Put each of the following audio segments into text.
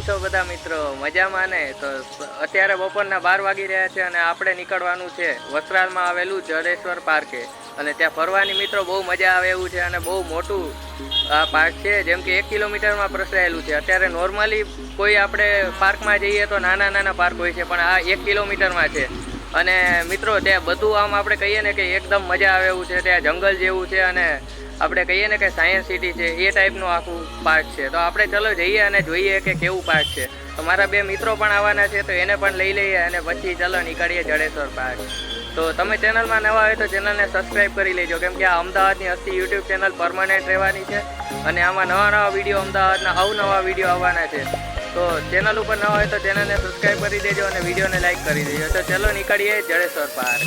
છો બધા મિત્રો? મજામાં ને? તો અત્યારે બપોરના 12 વાગી રહ્યા છે અને આપણે નીકળવાનું છે વસ્ત્રાલમાં આવેલું જડેશ્વર પાર્કે. અને ત્યાં ફરવાની મિત્રો બહુ મજા આવે એવું છે અને બહુ મોટું આ પાર્ક છે, જેમ કે 1 કિલોમીટરમાં પ્રસરાયેલું છે. અત્યારે નોર્મલી કોઈ આપણે પાર્કમાં જઈએ તો નાના નાના પાર્ક હોય છે, પણ આ 1 કિલોમીટરમાં છે. અને મિત્રો ત્યાં બધું આમ આપણે કહીએ ને કે એકદમ મજા આવે એવું છે. ત્યાં જંગલ જેવું છે અને આપણે કહીએ ને કે સાયન્સ સિટી છે એ ટાઈપનું આખું પાર્ક છે. તો આપણે ચલો જઈએ અને જોઈએ કે કેવું પાર્ક છે. તો મારા 2 મિત્રો પણ આવવાના છે, તો એને પણ લઈ લઈએ અને પછી ચલો નીકળીએ જડેશ્વર પાર્ક. તો તમે ચેનલમાં નવા હોય તો ચેનલને સબસ્ક્રાઈબ કરી લેજો, કેમ કે આ અમદાવાદની હસ્તી યુટ્યુબ ચેનલ પરમાનન્ટ રહેવાની છે અને આમાં નવા વિડીયો અમદાવાદના અવનવા વિડીયો આવવાના છે. તો ચેનલ ઉપર ન હોય તો ચેનલને સબસ્ક્રાઈબ કરી દેજો અને વિડીયોને લાઈક કરી દેજો. તો ચલો નીકળીએ જડેશ્વર પાર્ક.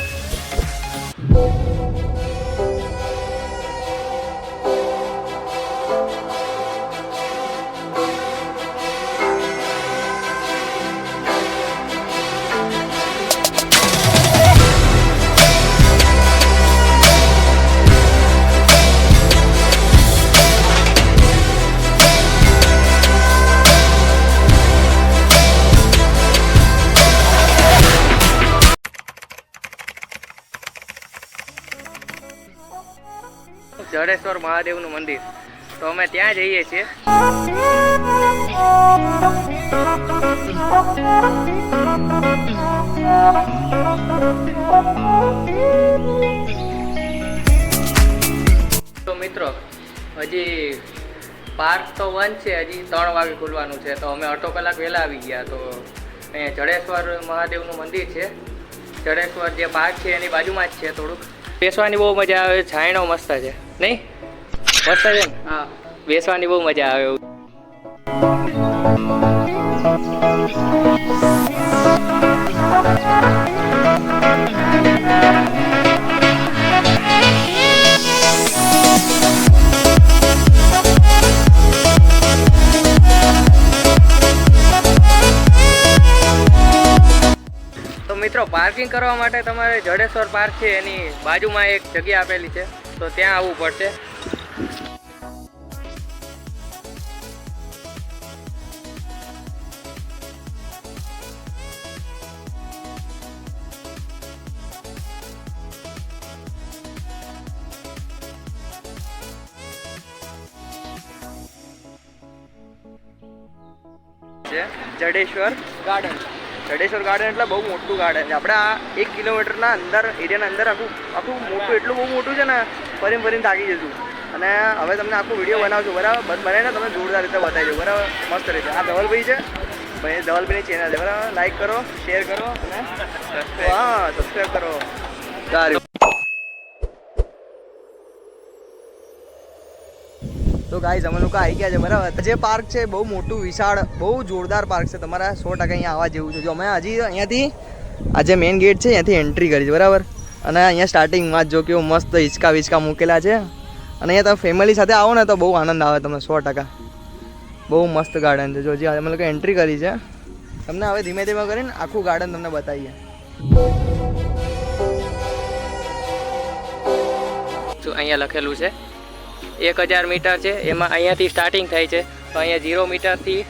જડેશ્વર મહાદેવનું મંદિર, તો અમે ત્યાં જઈએ છીએ. તો મિત્રો હજી પાર્ક તો બંધ છે, હજી 3 વાગે ખુલવાનું છે. તો અમે અડધો કલાક વહેલા આવી ગયા. તો અહીંયા જડેશ્વર મહાદેવનું મંદિર છે. જડેશ્વર જે પાર્ક છે એની બાજુમાં જ છે. થોડુંક બેસવાની બહુ મજા આવે, છાંયણો મસ્ત છે નહીં? મસ્ત છે ને? હા, બેસવાની બહુ મજા આવે એવું. તો મિત્રો પાર્કિંગ કરવા માટે તમારે જડેશ્વર પાર્ક છે એની બાજુમાં એક જગ્યા આપેલી છે, તો ત્યાં આવવું પડશે. જડેશ્વર ગાર્ડન. જડેશ્વર ગાર્ડન એટલે બહુ મોટું ગાર્ડન છે. આપણે આ 1 કિલોમીટરના અંદર એરિયાના અંદર આખું મોટું, એટલું બહુ મોટું છે ને, ફરીને થાકી જશું. અને હવે તમને આખું વિડીયો બનાવશું, બરાબર? બનાવીને તમે જોરદાર રીતે બતાવી દો, બરાબર? મસ્ત રીતે. આ ધવલભાઈ છે, ભાઈ ધવલભાઈની ચેનલ છે, બરાબર? લાઈક કરો, શેર કરો અને હા સબસ્ક્રાઈબ કરો. સારું. તો ગાઈઝ અમે લોકો આવી ગયા છે, બરાબર? જે પાર્ક છે બહુ મોટું, વિશાળ, બહુ જોરદાર પાર્ક છે. તમારા 100% અહીંયા આવવા જેવું છે. જો અમે હજી અહીંયાથી આ જે મેઇન ગેટ છે અહીંયાથી એન્ટ્રી કરી છે, બરાબર? અને અહીંયા સ્ટાર્ટિંગમાં જ જો કેવું મસ્ત હિંચકા મૂકેલા છે. અને અહીંયા તમે ફેમિલી સાથે આવો ને તો બહુ આનંદ આવે તમને, 100%. બહુ મસ્ત ગાર્ડન છે. જો જે અમે લોકો એન્ટ્રી કરી છે, તમને હવે ધીમે ધીમે કરીને આખું ગાર્ડન તમને બતાવીએ. જો અહીંયા લખેલું છે 1000 મીટર છે, એમાં અહીંયાથી સ્ટાર્ટિંગ થાય છે. તો અહીંયા 0 મીટરથી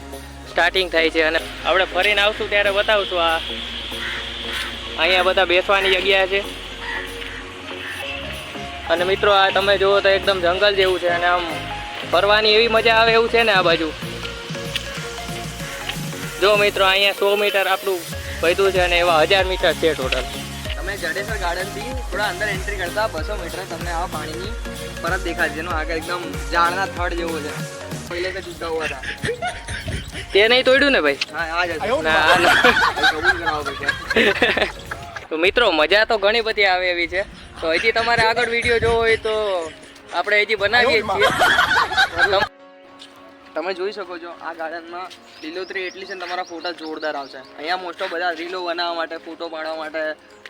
સ્ટાર્ટિંગ થાય છે. અને આપણે ફરીને આવશું ત્યારે બતાવશું. આ અહીંયા બધા બેસવાની જગ્યા છે. અને મિત્રો આ તમે જુઓ તો એકદમ જંગલ જેવું છે અને આમ ફરવાની એવી મજા આવે એવું છે ને આ બાજુ. જો મિત્રો અહીંયા 100 મીટર આપણું વધ્યું છે અને એવા 1000 મીટર છે ટોટલ. તમે જડેશ્વર ગાર્ડનથી થોડા અંદર એન્ટ્રી કરતા 200 મીટર તમને આવા પાણીની પરત દેખાશે, જેનો આગળ એકદમ ઝાડના થડ જેવો છે. પહેલે તો જુદા હુઆ હતા. તે નહીં તોડ્યું ને ભાઈ? હા, આ જ તો મિત્રો મજા તો ઘણી બધી આવે એવી છે. તો હજી તમારે આગળ વિડીયો જોવો હોય તો આપણે હજી બનાવીએ છીએ. તમે જોઈ શકો છો આ ગાર્ડનમાં લીલોતરી એટલી છે ને, તમારા ફોટા જોરદાર આવશે. અહીંયા મોસ્ટ ઓફ બધા રીલો બનાવવા માટે, ફોટો પાડવા માટે,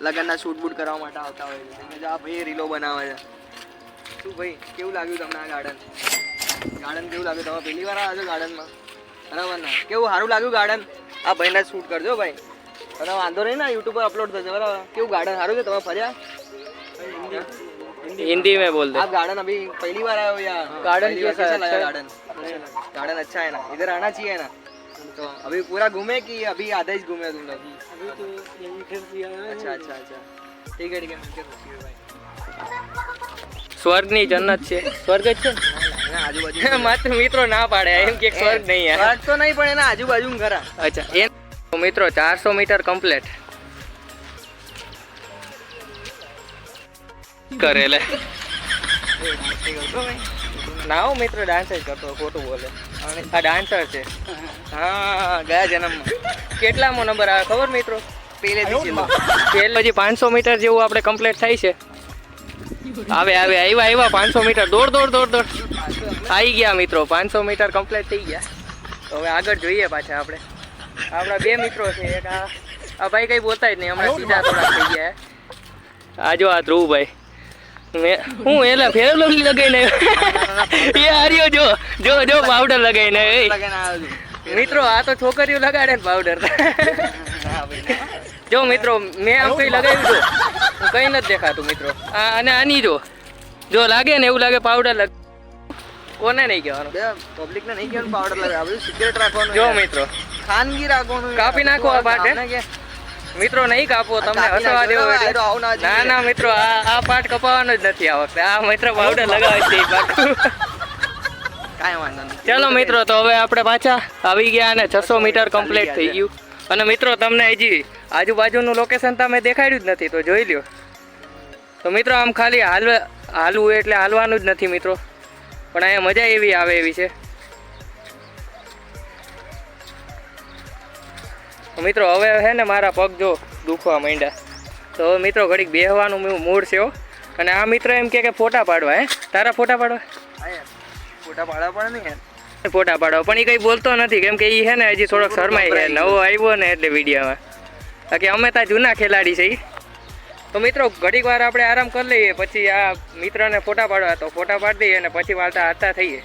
લગ્નના શૂટ બૂટ કરવા માટે આવતા હોય છે. આ ભાઈ રીલો બનાવે છે. શું ભાઈ, કેવું લાગ્યું તમને આ ગાર્ડન? કેવું લાગ્યું? તમે પહેલી વાર આવ્યા છો ગાર્ડનમાં, બરાબર ને? કેવું સારું લાગ્યું ગાર્ડન? આ ભાઈને શૂટ કરજો ભાઈ, અને વાંધો નહીં ને, યુટ્યુબ પર અપલોડ થશે, બરાબર? કેવું ગાર્डन सारू है? तुम्हें फरिया हिंदी में बोल दे। आप गार्डन अभी पहली बार आए हो या गार्डन कैसा लगा? गार्डन अच्छा है ना? इधर आना चाहिए ना, तो अभी पूरा घूमे कि अभी आधा ही घूमे तुम लोग? अभी तो यही फिर दिया है। अच्छा अच्छा अच्छा ठीक है मिलके पूछिए भाई। સ્વર્ગની જન્નત છે, સ્વર્ગ જ છે ને? ના આજુબાજુ માત્ર મિત્રો ના પાડે એમ કે સ્વર્ગ નહીં યાર. સ્વર્ગ તો નહીં પણ એના આજુબાજુ ખરા. અચ્છા એ તો મિત્રો 400 મીટર કમ્પ્લીટ કરેલે. ના હો મિત્રો ડાન્સ જ કરતો, ખોટું બોલે. આ ડાન્સર છે. હા ગયા જન્મમાં કેટલામો નંબર આવે ખબર મિત્રો? પહેલેથી છેલ્લો. પહેલે હજી 500 મીટર જેવું આપણે કમ્પ્લીટ થાય છે. આવ્યા 500 મીટર દોડ આવી ગયા મિત્રો. 500 મીટર કમ્પ્લીટ થઈ ગયા. તો હવે આગળ જોઈએ પાછા આપણે. આપણા બે મિત્રો છે, એક આ ભાઈ કઈ બોલતા જ નહીં, હમણાં સીધા થોડા થઈ ગયા. આ જો આ ધ્રુવભાઈ હું એલા ફેરવલો લગાઈને એ હાર્યો જો જો જો પાવડર લગાઈને. મિત્રો આ તો છોકરીઓ લગાડે ને પાવડર. જો મિત્રો મેં આમ કઈ લગાવ્યું જો કઈ નથી દેખાતું મિત્રો. અને આની જો લાગે ને એવું લાગે પાવડર લગ. કોને નહીં કહેવાનું? પબ્લિક ને નહીં કહેવાનું પાવડર લગાવે, બધું સિક્રેટ રાખવાનું. જો મિત્રો ખાનગી રાખવાનું. કાપી નાખો આ પાર્ટ મિત્રો, નહીં કાપો તમને હસવા દેવો એટલે. ના મિત્રો આ પાર્ટ કપાવવાનો જ નથી આ વખતે. આ મિત્ર પાવડર લગાવે છે એ પાકું. કાંઈ વાંધો નહીં. ચાલો મિત્રો તો હવે આપણે પાછા આવી ગયા અને 600 મીટર કમ્પ્લીટ થઈ ગયું. અને મિત્રો તમને હજી આજુબાજુનું લોકેશન તમે દેખાડ્યું જ નથી તો જોઈ લ્યો. તો મિત્રો આમ ખાલી હાલવું એટલે હાલવાનું જ નથી મિત્રો, પણ અહીંયા મજા એવી આવે એવી છે. મિત્રો હવે છે ને મારા પગ જો દુખવા માંડ્યા. તો હવે મિત્રો ઘડીક બેહવાનું મૂડ છે. અને આ મિત્ર એમ કે ફોટા પાડવા. તારા ફોટા પાડવા? ફોટા પાડવા પડે ને યાર. ફોટા પાડવા પણ એ કંઈ બોલતો નથી, કેમ કે એ છે ને હજી થોડોક શરમાઈ છે, નવો આવ્યો ને એટલે વિડીયોમાં. બાકી અમે ત્યાં જૂના ખેલાડી છે. તો મિત્રો ઘડીક વાર આપણે આરામ કરી લઈએ, પછી આ મિત્રને ફોટા પાડવા તો ફોટા પાડી દઈએ અને પછી વાળતા હાથતા થઈએ.